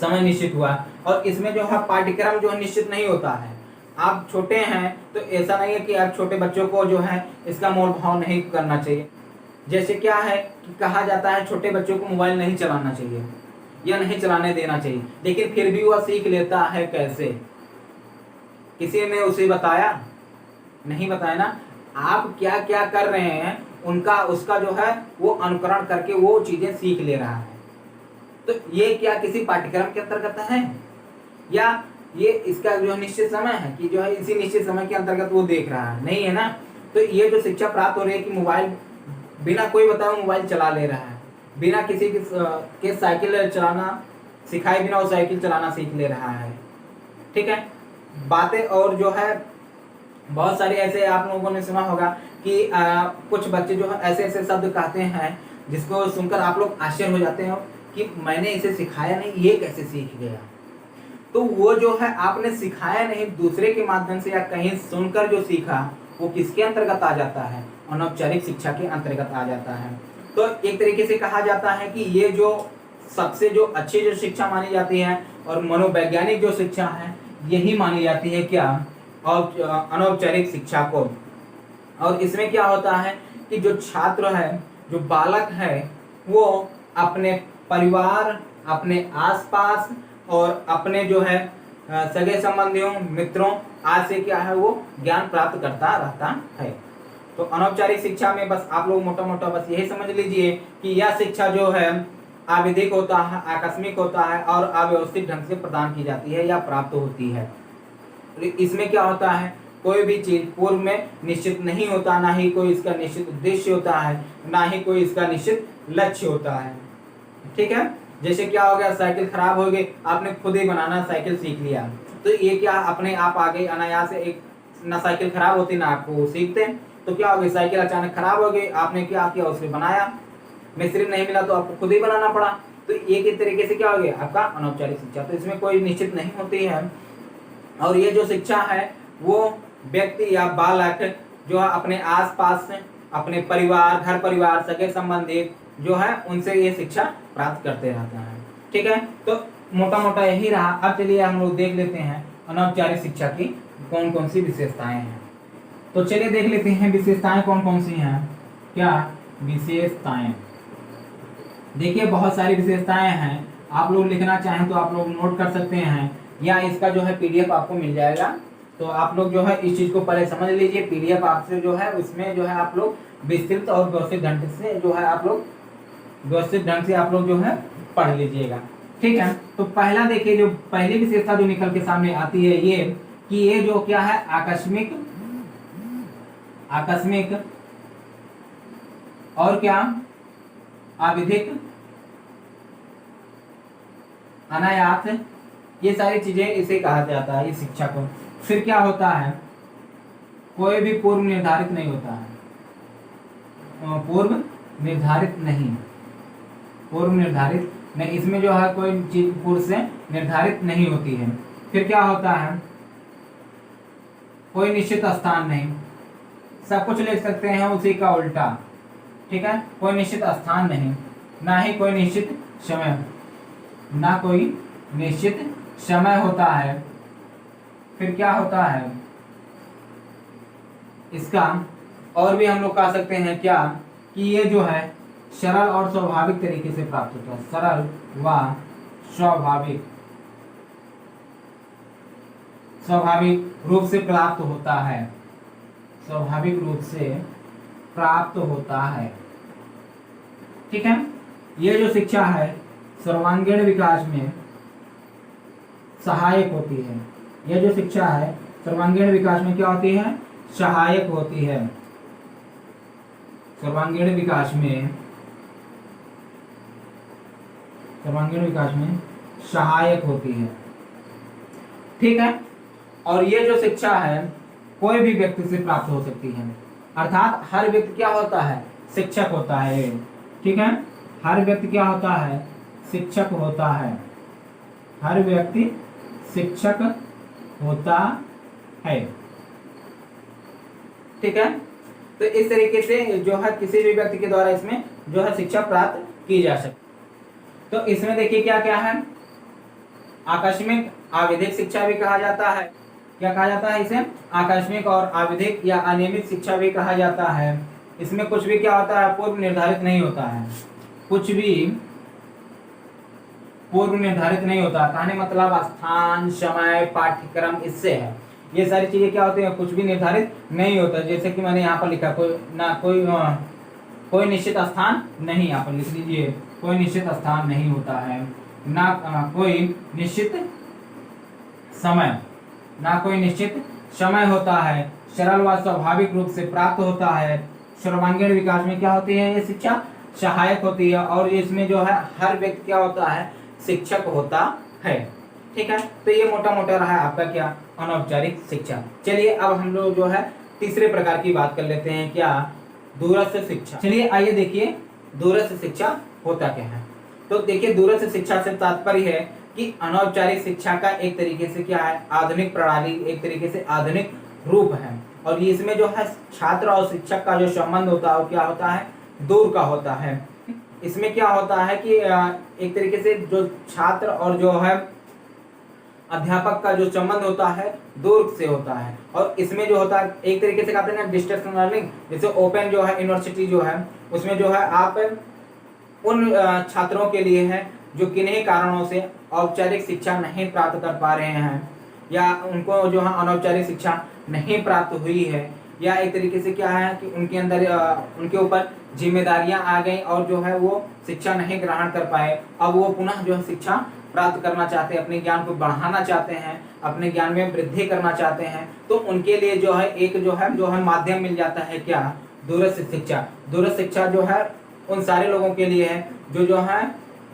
समय निश्चित हुआ। और इसमें जो है पाठ्यक्रम जो है निश्चित नहीं होता है। आप छोटे हैं तो ऐसा नहीं है कि आप छोटे बच्चों को जो है इसका मोल भाव नहीं करना चाहिए। जैसे क्या है कि कहा जाता है छोटे बच्चों को मोबाइल नहीं चलाना चाहिए या नहीं चलाने देना चाहिए, लेकिन फिर भी वह सीख लेता है कैसे, किसी ने उसे बताया नहीं, बताया ना। आप क्या क्या कर रहे हैं उनका उसका जो है वो अनुकरण करके वो चीजें सीख ले रहा है। तो ये क्या किसी पाठ्यक्रम के अंतर्गत है, या ये इसका जो निश्चित समय है कि जो है इसी निश्चित समय के अंतर्गत वो देख रहा है, नहीं है ना। तो ये जो शिक्षा प्राप्त हो रही है कि मोबाइल बिना कोई बताए मोबाइल चला ले रहा है, बिना किसी के साइकिल चलाना सिखाए बिना वो साइकिल चलाना सीख ले रहा है। ठीक है, बातें और जो है बहुत सारे ऐसे आप लोगों ने सुना होगा कि कुछ बच्चे जो है ऐसे ऐसे शब्द कहते हैं जिसको सुनकर आप लोग आश्चर्य हो जाते हो कि मैंने इसे सिखाया नहीं, ये कैसे सीख गया। तो वो जो है आपने सिखाया नहीं, दूसरे के माध्यम से या कहीं सुनकर जो सीखा, वो किसके अंतर्गत आ जाता है, अनौपचारिक शिक्षा के अंतर्गत आ जाता है। तो एक तरीके से कहा जाता है कि ये जो सबसे जो अच्छी जो शिक्षा मानी जाती है और मनोवैज्ञानिक जो शिक्षा है, यही मानी जाती है क्या, और अनौपचारिक शिक्षा को। और इसमें क्या होता है कि जो छात्र है, जो बालक है, वो अपने परिवार, अपने आसपास और अपने जो है सगे संबंधियों, मित्रों आज से क्या है वो ज्ञान प्राप्त करता रहता है। तो अनौपचारिक शिक्षा में बस आप लोग मोटा मोटा बस यही समझ लीजिए कि यह शिक्षा जो है आविधिक होता है, आकस्मिक होता है और अव्यवस्थित ढंग से प्रदान की जाती है या प्राप्त होती है। इसमें क्या होता है, कोई भी चीज पूर्व में निश्चित नहीं होता, ना ही कोई इसका निश्चित उद्देश्य होता है, ना ही कोई इसका निश्चित लक्ष्य होता है। ठीक है, जैसे क्या हो गया, साइकिल खराब हो गई, आपने खुद ही बनाना साइकिल सीख लिया, तो ये क्या अपने आप आ गई अनायास। एक ना साइकिल खराब होती ना आपको सीखते, तो क्या हो गई, साइकिल अचानक खराब हो गई, आपने क्या किया, उसे बनाया, मिस्त्री नहीं मिला तो आपको खुद ही बनाना पड़ा। तो एक ही तरीके से क्या हो गया आपका अनौपचारिक शिक्षा। तो इसमें कोई निश्चित नहीं होती है। और ये जो शिक्षा है वो व्यक्ति या बालक जो है अपने आसपास से, अपने परिवार, घर परिवार, सगे संबंधित जो है उनसे ये शिक्षा प्राप्त करते रहते हैं। ठीक है, तो मोटा मोटा यही रहा। अब चलिए हम लोग देख लेते हैं अनौपचारिक शिक्षा की कौन कौन सी विशेषताएं हैं। तो चलिए देख लेते हैं विशेषताएं कौन कौन सी हैं। क्या विशेषताएं, देखिए बहुत सारी विशेषताएं हैं। आप लोग लिखना चाहें तो आप लोग नोट कर सकते हैं, या इसका जो है पीडीएफ आपको मिल जाएगा। तो आप लोग जो है इस चीज को पहले समझ लीजिए। पीडीएफ आपसे जो है उसमें जो है आप लोग विस्तृत और व्यवस्थित ढंग से जो है आप लोग व्यवस्थित ढंग से आप लोग जो है पढ़ लीजिएगा। ठीक है, तो पहला देखिए, जो पहली विशेषता जो निकल के सामने आती है ये कि ये जो क्या है आकस्मिक और क्या आविधिक, अनायास, ये सारी चीजें इसे कहा जाता है, इस शिक्षा को। फिर क्या होता है, कोई भी पूर्व निर्धारित नहीं होता है, पूर्व निर्धारित नहीं, इसमें जो है कोई चीज पूर्व से निर्धारित नहीं होती है। फिर क्या होता है, कोई निश्चित स्थान नहीं, सब कुछ लिख सकते हैं उसी का उल्टा। ठीक है, कोई निश्चित स्थान नहीं, ना ही कोई निश्चित समय, ना कोई निश्चित समय होता है। फिर क्या होता है, इसका और भी हम लोग कह सकते हैं क्या कि ये जो है सरल और स्वाभाविक तरीके से प्राप्त होता है, सरल व स्वाभाविक स्वाभाविक रूप से प्राप्त होता है, स्वाभाविक रूप से प्राप्त होता है। ठीक है, ये जो शिक्षा है सर्वांगीण विकास में सहायक होती है। यह जो शिक्षा है सर्वांगीण विकास में क्या होती है, सहायक होती है। सर्वांगीण विकास में सहायक होती है। ठीक है, और ये जो शिक्षा है कोई भी व्यक्ति से प्राप्त हो सकती है, अर्थात हर व्यक्ति क्या होता है, शिक्षक होता है। ठीक है, हर व्यक्ति क्या होता है, शिक्षक होता है। हर व्यक्ति शिक्षक होता है। ठीक है, तो इस तरीके से जो है किसी भी व्यक्ति के द्वारा इसमें जो है शिक्षा प्राप्त की जा सकती। तो इसमें देखिए क्या क्या है, आकस्मिक आवधिक शिक्षा भी कहा जाता है। क्या कहा जाता है इसे, आकस्मिक और आवधिक या अनियमित शिक्षा भी कहा जाता है। इसमें कुछ भी क्या होता है, पूर्व निर्धारित नहीं होता है, कुछ भी पूर्व निर्धारित नहीं होता। कहने मतलब स्थान, समय, पाठ्यक्रम इससे है। ये सारी चीजें क्या होती है, कुछ भी निर्धारित नहीं होता। जैसे कि मैंने यहाँ पर लिखा कोई निश्चित स्थान नहीं, यहाँ पर लिख लीजिए कोई निश्चित स्थान नहीं होता है, ना कोई निश्चित समय होता है, सरल व स्वाभाविक रूप से प्राप्त होता है। सर्वांगीण विकास में क्या होती है, ये शिक्षा सहायक होती है। और इसमें जो है हर व्यक्ति क्या होता है, शिक्षक होता है। ठीक है, तो ये मोटा मोटा रहा है आपका क्या, अनौपचारिक शिक्षा। चलिए अब हम लोग जो है तीसरे प्रकार की बात कर लेते हैं, क्या, दूरस्थ शिक्षा। चलिए आइए देखिए दूरस्थ शिक्षा होता क्या है। तो देखिए दूरस्थ शिक्षा से तात्पर्य है कि अनौपचारिक शिक्षा का एक तरीके से क्या है, आधुनिक प्रणाली, एक तरीके से आधुनिक रूप है। और इसमें जो है छात्र और शिक्षक का जो संबंध होता है वो क्या होता है, दूर का होता है। इसमें क्या होता है कि एक तरीके से जो छात्र और जो है अध्यापक का जो संबंध होता है दूर से होता है। और इसमें जो होता है एक तरीके से कहते हैं ना डिस्टेंस लर्निंग। जैसे ओपन जो है यूनिवर्सिटी जो है उसमें जो है आप उन छात्रों के लिए है जो किन्हीं कारणों से औपचारिक शिक्षा नहीं प्राप्त कर पा रहे हैं, या उनको जो है अनौपचारिक शिक्षा नहीं प्राप्त हुई है, या एक तरीके से क्या है कि उनके अंदर उनके ऊपर जिम्मेदारियां आ गई और जो है वो शिक्षा नहीं ग्रहण कर पाए। अब वो पुनः जो है शिक्षा प्राप्त करना चाहते हैं, अपने ज्ञान को बढ़ाना चाहते हैं, अपने ज्ञान में वृद्धि करना चाहते हैं, तो उनके लिए जो है एक जो है माध्यम मिल जाता है, क्या, दूरस्थ शिक्षा। दूरस्थ शिक्षा जो है उन सारे लोगों के लिए है जो है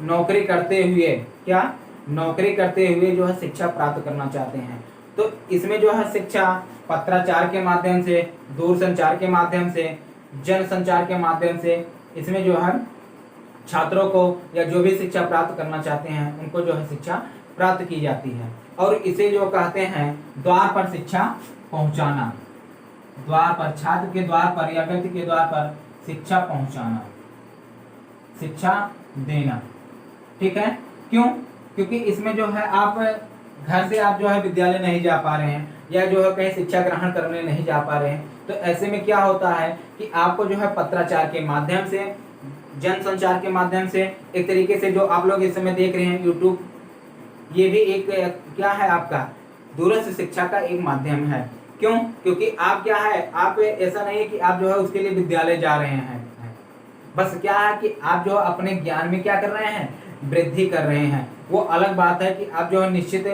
नौकरी करते हुए, क्या, नौकरी करते हुए जो है शिक्षा प्राप्त करना चाहते हैं। तो इसमें जो है शिक्षा पत्राचार के माध्यम से, दूर संचार के माध्यम से, जन संचार के माध्यम से इसमें जो है छात्रों को या जो भी शिक्षा प्राप्त करना चाहते हैं उनको जो है शिक्षा प्राप्त की जाती है। और इसे जो कहते हैं द्वार पर शिक्षा पहुंचाना, द्वार पर, छात्र के द्वार पर या व्यक्ति के द्वार पर शिक्षा पहुंचाना, शिक्षा देना। ठीक है, क्यों, क्योंकि इसमें जो है आप घर से आप जो है विद्यालय नहीं जा पा रहे हैं, या जो है कहीं शिक्षा ग्रहण करने नहीं जा पा रहे हैं, तो ऐसे में क्या होता है कि आपको जो है पत्राचार के माध्यम से, जन संचार के माध्यम से, एक तरीके से जो आप लोग इस समय देख रहे हैं यूट्यूब, ये भी एक क्या है आपका दूरस्थ शिक्षा का एक माध्यम है। क्यों, क्योंकि आप क्या है, आप ऐसा नहीं है कि आप जो है उसके लिए विद्यालय जा रहे हैं, बस क्या है कि आप जो अपने ज्ञान में क्या कर रहे हैं, वृद्धि कर रहे हैं। वो अलग बात है कि आप जो है निश्चित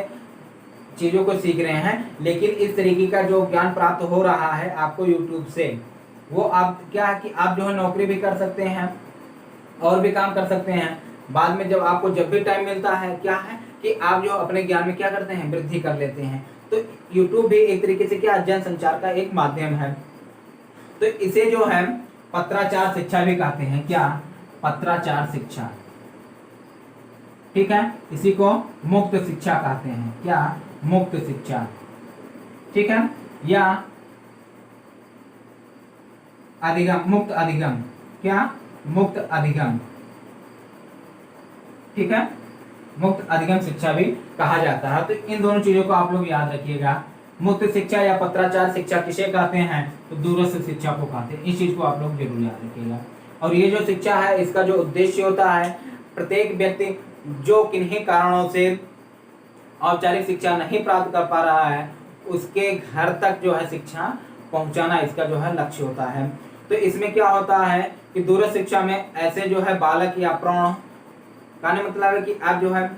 चीज़ों को सीख रहे हैं, लेकिन इस तरीके का जो ज्ञान प्राप्त हो रहा है आपको यूट्यूब से, वो आप क्या है कि आप जो है नौकरी भी कर सकते हैं और भी काम कर सकते हैं। बाद में जब आपको जब भी टाइम मिलता है, क्या है कि आप जो अपने ज्ञान में क्या करते हैं, वृद्धि कर लेते हैं। तो यूट्यूब भी एक तरीके से क्या जन संचार का एक माध्यम है। तो इसे जो है पत्राचार शिक्षा भी कहते हैं, क्या, पत्राचार शिक्षा। ठीक है, इसी को मुक्त शिक्षा कहते हैं, क्या, मुक्त शिक्षा। ठीक है, या अधिगम, मुक्त अधिगम, क्या, मुक्त अधिगम। ठीक है, मुक्त अधिगम शिक्षा भी कहा जाता है। तो इन दोनों चीजों को आप लोग याद रखिएगा मुक्त शिक्षा या पत्राचार शिक्षा किसे कहते हैं? तो दूरस्थ शिक्षा को कहते हैं। इस चीज को आप लोग जरूर याद रखिएगा। और ये जो शिक्षा है इसका जो उद्देश्य होता है, प्रत्येक व्यक्ति जो किन्हीं कारणों से औपचारिक शिक्षा नहीं प्राप्त कर पा रहा है उसके घर तक जो है शिक्षा पहुंचाना इसका जो है लक्ष्य होता है। तो इसमें क्या होता है कि दूरस्थ शिक्षा में ऐसे जो है बालक या प्रौढ़, कहने मतलब है कि आप जो है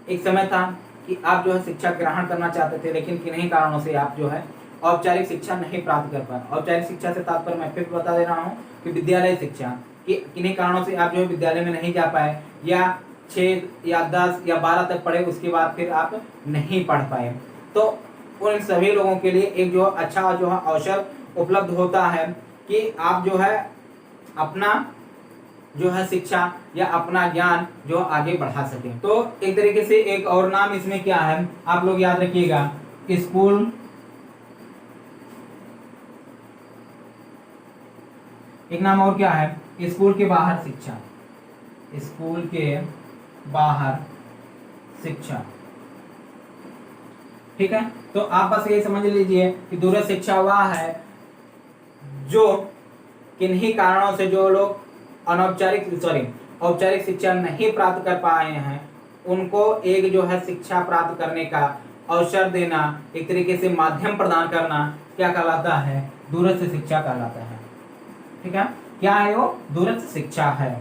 एक समय था कि आप जो है शिक्षा ग्रहण करना चाहते थे लेकिन किन्हीं कारणों से आप जो है औपचारिक शिक्षा नहीं प्राप्त कर पाए। औपचारिक शिक्षा से तात्पर्य मैं फिर बता दे रहा हूँ कि विद्यालय शिक्षा, कि किन्हीं कारणों से आप जो है विद्यालय में नहीं जा पाए या 6 या 10 या 12 तक पढ़े, उसके बाद फिर आप नहीं पढ़ पाए। तो उन सभी लोगों के लिए एक जो अच्छा जो है अवसर उपलब्ध होता है कि आप जो है अपना जो है शिक्षा या अपना ज्ञान जो आगे बढ़ा सके। तो एक तरीके से एक और नाम इसमें क्या है आप लोग याद रखिएगा, स्कूल, एक नाम और क्या है, स्कूल के बाहर शिक्षा। स्कूल के बाहर शिक्षा, ठीक है। तो आप बस ये समझ लीजिए कि दूरस्थ शिक्षा वह है जो किन्हीं कारणों से जो लोग औपचारिक शिक्षा नहीं प्राप्त कर पाए हैं उनको एक जो है शिक्षा प्राप्त करने का अवसर देना, एक तरीके से माध्यम प्रदान करना, क्या कहलाता है? दूरस्थ शिक्षा कहलाता है। ठीक है, क्या है वो? दूरस्थ शिक्षा है।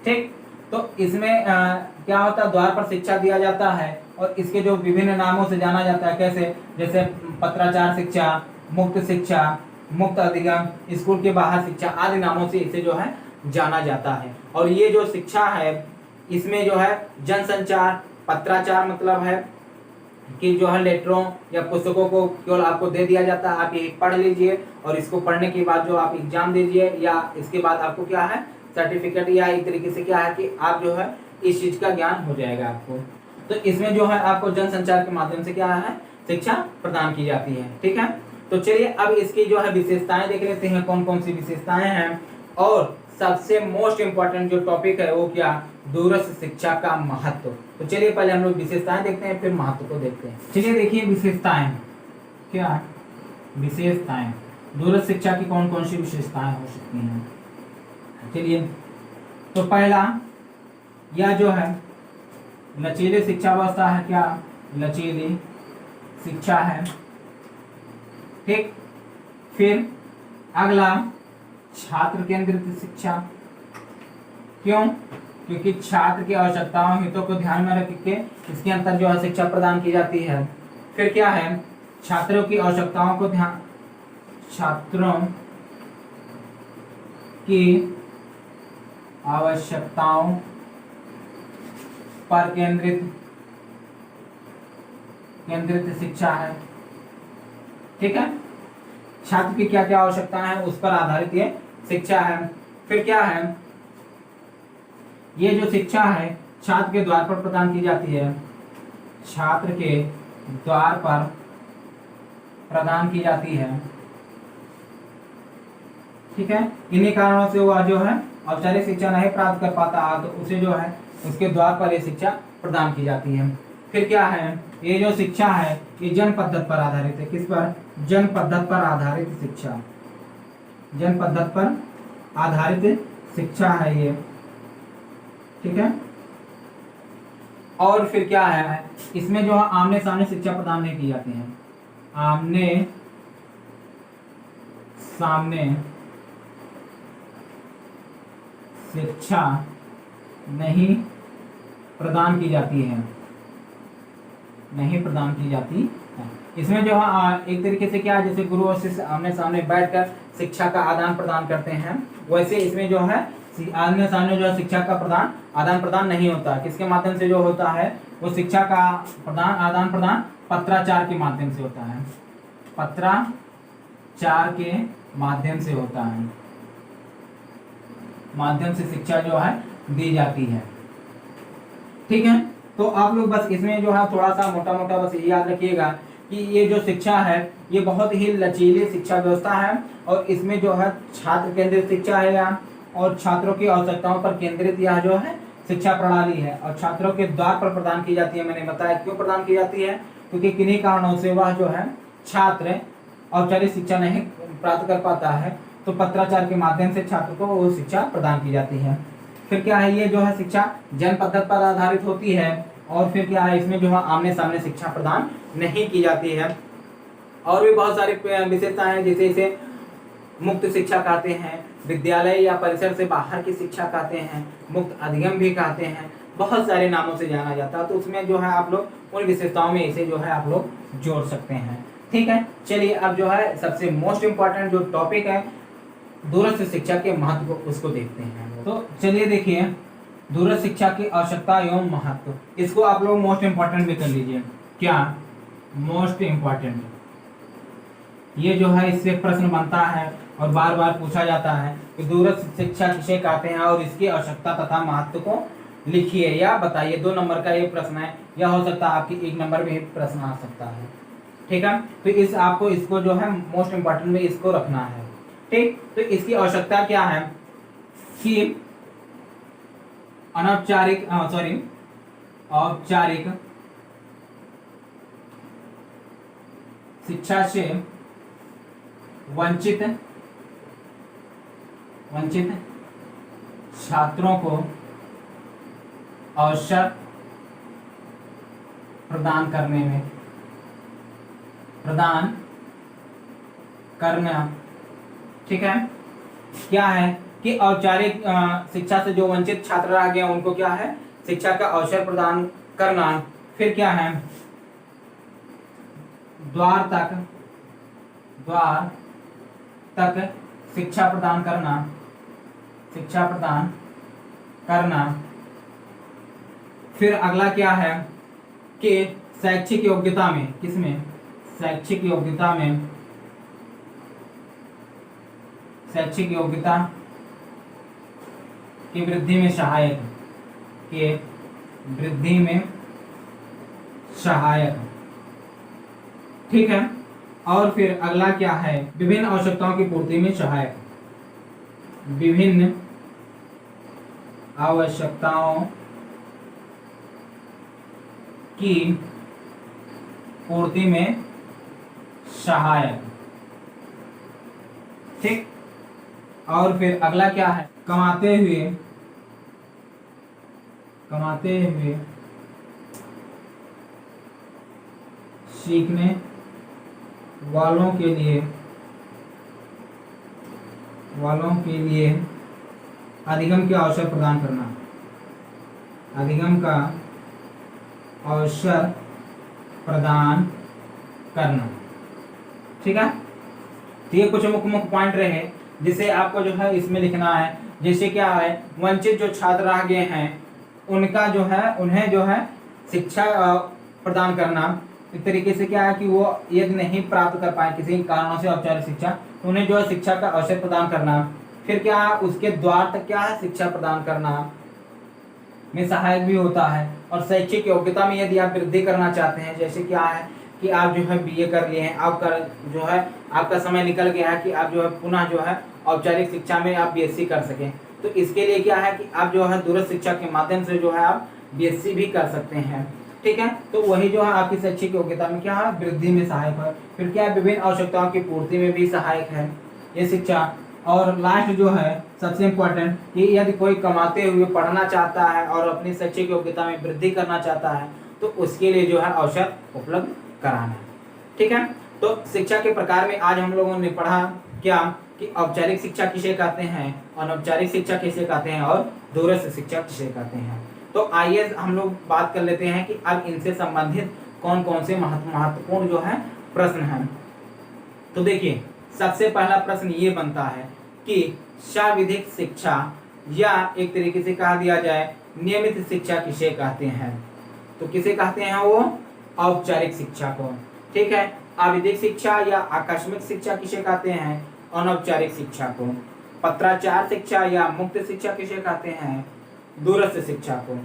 ठीक, तो इसमें क्या होता है, द्वार पर शिक्षा दिया जाता है और इसके जो विभिन्न नामों से जाना जाता है, कैसे? जैसे पत्राचार शिक्षा, मुक्त शिक्षा, मुक्त अधिगम, स्कूल के बाहर शिक्षा आदि नामों से इसे जो है जाना जाता है। और ये जो शिक्षा है इसमें जो है जनसंचार, पत्राचार मतलब है कि जो है लेटरों या पुस्तकों को केवल आपको दे दिया जाता है, आप ये पढ़ लीजिए और इसको पढ़ने के बाद जो आप एग्जाम दीजिए या इसके बाद आपको क्या है सर्टिफिकेट या एक तरीके से क्या है कि आप जो है इस चीज का ज्ञान हो जाएगा आपको। तो इसमें जो है आपको जनसंचार के माध्यम से क्या है शिक्षा प्रदान की जाती है। ठीक है, तो चलिए अब इसकी जो है विशेषताएं देख लेते हैं, कौन कौन सी विशेषताएं हैं। और सबसे मोस्ट इंपॉर्टेंट जो टॉपिक है वो क्या? दूरस्थ शिक्षा का महत्व। तो चलिए पहले हम लोग विशेषताएं देखते हैं फिर महत्व को देखते हैं। चलिए देखिए विशेषताएं क्या है। विशेषताएं, दूरस्थ शिक्षा की कौन कौन सी विशेषताएं हो सकती हैं। चलिए, तो पहला यह जो है लचीली शिक्षा व्यवस्था है। क्या? लचीली शिक्षा है। ठीक, फिर अगला छात्र केंद्रित शिक्षा। क्यों? क्योंकि छात्र की आवश्यकताओं हितों को ध्यान में रख के इसके अंतर जो है शिक्षा प्रदान की जाती है। फिर क्या है? छात्रों की आवश्यकताओं को छात्रों की आवश्यकताओं पर केंद्रित शिक्षा है। ठीक है, छात्र की क्या क्या आवश्यकता है उस पर आधारित ये शिक्षा है। फिर क्या है? ये जो शिक्षा है छात्र के द्वार पर प्रदान की जाती है। छात्र के द्वार पर प्रदान की जाती है। ठीक है, इन्हीं कारणों से वह जो है औपचारिक शिक्षा नहीं प्राप्त कर पाता तो उसे जो है उसके द्वार पर ये शिक्षा प्रदान की जाती है। फिर क्या है? ये जो शिक्षा है ये जन पद्धति पर आधारित है। किस पर? जन पद्धति पर आधारित शिक्षा। जन पद्धति पर आधारित शिक्षा है ये। ठीक है, और फिर क्या है? इसमें जो है आमने सामने शिक्षा प्रदान नहीं की जाती है। आमने सामने शिक्षा नहीं प्रदान की जाती है। नहीं प्रदान की जाती है। इसमें जो है एक तरीके से क्या है, जैसे गुरु और शिष्य आमने सामने बैठकर शिक्षा का आदान प्रदान करते हैं, वैसे इसमें जो है आमने सामने जो है शिक्षा का आदान प्रदान नहीं होता। किसके माध्यम से जो होता है वो शिक्षा का आदान प्रदान पत्राचार के माध्यम से होता है। पत्राचार के माध्यम से होता है, माध्यम से शिक्षा जो है दी जाती है। ठीक है, तो आप लोग बस इसमें जो है थोड़ा सा मोटा मोटा बस ये याद रखिएगा कि ये जो शिक्षा है ये बहुत ही लचीली शिक्षा व्यवस्था है और इसमें जो है छात्र केंद्रित शिक्षा है यहाँ, और छात्रों की आवश्यकताओं पर केंद्रित यह जो है शिक्षा प्रणाली है और छात्रों के द्वार पर प्रदान की जाती है। मैंने बताया क्यों प्रदान की जाती है, क्योंकि किन्हीं कारणों से वह जो है छात्र औपचारिक शिक्षा नहीं प्राप्त कर पाता है, तो पत्राचार के माध्यम से छात्र को वो शिक्षा प्रदान की जाती है। फिर क्या है, ये जो है शिक्षा जन पद्धति पर आधारित होती है, और फिर क्या है, इसमें जो है आमने सामने शिक्षा प्रदान नहीं की जाती है। और भी बहुत सारी विशेषताएं हैं, जैसे इसे मुक्त शिक्षा कहते हैं, विद्यालय या परिसर से बाहर की शिक्षा कहते हैं, मुक्त अधिगम भी कहते हैं, बहुत सारे नामों से जाना जाता है। तो उसमें जो है आप लोग उन विशेषताओं में इसे जो है आप लोग जोड़ सकते हैं। ठीक है, चलिए अब जो है सबसे मोस्ट इम्पोर्टेंट जो टॉपिक है दूरस्थ शिक्षा के महत्व को उसको देखते हैं। तो चलिए देखिए, दूरस्थ शिक्षा की आवश्यकता एवं महत्व, इसको आप लोग मोस्ट इम्पोर्टेंट भी कर लीजिए। क्या मोस्ट इम्पोर्टेंट, ये जो है इससे प्रश्न बनता है और बार बार पूछा जाता है कि दूरस्थ शिक्षा किसे कहते हैं और इसकी आवश्यकता तथा महत्व को लिखिए या बताइए। 2 नंबर का ये प्रश्न है, या हो सकता है आपकी 1 नंबर में प्रश्न आ सकता है। ठीक है, तो इस आपको इसको जो है मोस्ट इम्पोर्टेंट में इसको रखना है। ठीक, तो इसकी आवश्यकता क्या है कि अनौपचारिक औपचारिक शिक्षा से वंचित छात्रों को अवसर प्रदान करना। ठीक है, क्या है कि औपचारिक शिक्षा से जो वंचित छात्र रह गए उनको क्या है, शिक्षा का अवसर प्रदान करना। फिर क्या है, द्वार तक शिक्षा प्रदान करना। फिर अगला क्या है कि शैक्षिक योग्यता में, किसमें, शैक्षिक योग्यता की वृद्धि में सहायक। ठीक है, और फिर अगला क्या है, विभिन्न आवश्यकताओं की पूर्ति में सहायक। विभिन्न आवश्यकताओं की पूर्ति में सहायक। ठीक, और फिर अगला क्या है, कमाते हुए सीखने वालों के लिए अधिगम के अवसर प्रदान करना। अधिगम का अवसर प्रदान करना। ठीक है, तो ये कुछ मुख्य पॉइंट रहे जिसे आपको जो है इसमें लिखना है। जैसे क्या है, वंचित जो छात्र रह गए हैं उनका जो है, उन्हें जो है शिक्षा प्रदान करना। एक तरीके से क्या है कि वो यदि नहीं प्राप्त कर पाए किसी कारणों से औपचारिक शिक्षा, तो उन्हें जो है शिक्षा का अवसर प्रदान करना। फिर क्या है, उसके द्वार तक क्या है, शिक्षा प्रदान करना में सहायक भी होता है। और शैक्षिक योग्यता में यदि आप वृद्धि करना चाहते हैं, जैसे क्या है कि आप जो है बीए कर लिए हैं, आपका जो है आपका समय निकल गया है कि आप जो है पुनः जो है औपचारिक शिक्षा में आप बीएससी कर सकें, तो इसके लिए क्या है कि आप जो है दूरस्थ शिक्षा के माध्यम से जो है आप बीएससी भी कर सकते हैं। ठीक है, तो वही जो है आपकी शैक्षिक योग्यता में क्या है, वृद्धि में सहायक है। फिर क्या है, विभिन्न आवश्यकताओं की पूर्ति में भी सहायक है ये शिक्षा। और लास्ट जो है सबसे इम्पोर्टेंट, कि यदि कोई कमाते हुए पढ़ना चाहता है और अपनी शैक्षिक योग्यता में वृद्धि करना चाहता है, तो उसके लिए जो है अवसर उपलब्ध कराना है। ठीक है, तो शिक्षा के प्रकार में आज हम लोगों ने पढ़ा क्या कि औपचारिक शिक्षा किसे कहते हैं, अनौपचारिक शिक्षा किसे कहते हैं, और दूरस्थ शिक्षा किसे कहते हैं। तो आइए हम लोग बात कर लेते हैं कि अब इनसे संबंधित कौन कौन से महत्वपूर्ण जो है प्रश्न हैं। तो देखिए, सबसे पहला प्रश्न ये बनता है कि साविधिक शिक्षा या एक तरीके से कहा दिया जाए नियमित शिक्षा किसे कहते हैं। तो किसे कहते हैं, वो औपचारिक शिक्षा को। ठीक है, आवधिक शिक्षा या आकस्मिक शिक्षा किसे कहते हैं, अनौपचारिक शिक्षा को। पत्राचार शिक्षा या मुक्त शिक्षा किसे कहते हैं, दूरस्थ शिक्षा को।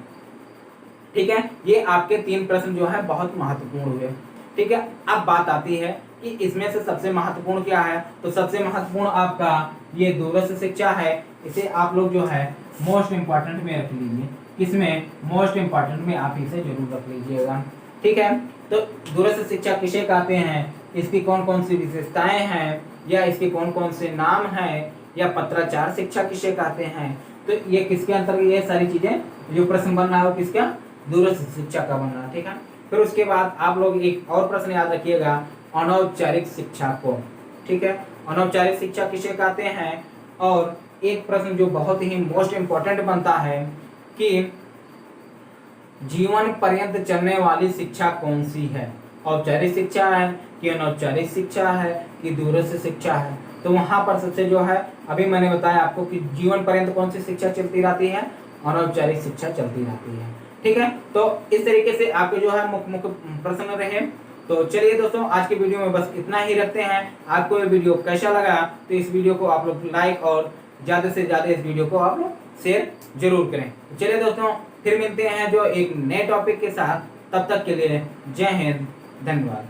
ठीक है, ये आपके 3 प्रश्न जो है बहुत महत्वपूर्ण हुए। ठीक है, अब बात आती है कि इसमें से सबसे महत्वपूर्ण क्या है। तो सबसे महत्वपूर्ण आपका ये दूरस्थ शिक्षा है। इसे आप लोग जो है मोस्ट इम्पॉर्टेंट में रख लीजिए। किसमें, मोस्ट इम्पॉर्टेंट में आप इसे जरूर रख लीजिएगा। ठीक है, तो दूरस्थ शिक्षा किसे कहते हैं, इसकी कौन कौन सी विशेषताएं हैं, या इसके कौन कौन से नाम हैं, या पत्राचार शिक्षा किसे कहते हैं। तो ये किसके अंतर्गत, ये सारी चीजें जो प्रश्न बन रहा है वो किसका, दूरस्थ शिक्षा का बन रहा है। ठीक है, फिर उसके बाद आप लोग एक और प्रश्न याद रखिएगा, अनौपचारिक शिक्षा को। ठीक है, अनौपचारिक शिक्षा किसे कहते हैं। और एक प्रश्न जो बहुत ही मोस्ट इंपॉर्टेंट बनता है कि जीवन पर्यंत चलने वाली शिक्षा कौन सी है, औपचारिक शिक्षा है कि अनौपचारिक शिक्षा है कि दूरस्थ शिक्षा है। तो वहां पर सबसे जो है, अभी मैंने बताया आपको कि जीवन पर्यंत कौन सी शिक्षा चलती रहती है, अनौपचारिक शिक्षा चलती रहती है। ठीक है, तो इस तरीके से आपके जो है मुख्य मुख्य प्रश्न रहे। तो चलिए दोस्तों, आज के वीडियो में बस इतना ही रखते हैं। आपको ये वीडियो कैसा लगा, तो इस वीडियो को आप लोग लाइक और ज्यादा से ज्यादा इस वीडियो को आप लोग शेयर जरूर करें। चलिए दोस्तों, फिर मिलते हैं जो एक नए टॉपिक के साथ। तब तक के लिए जय हिंद, धन्यवाद।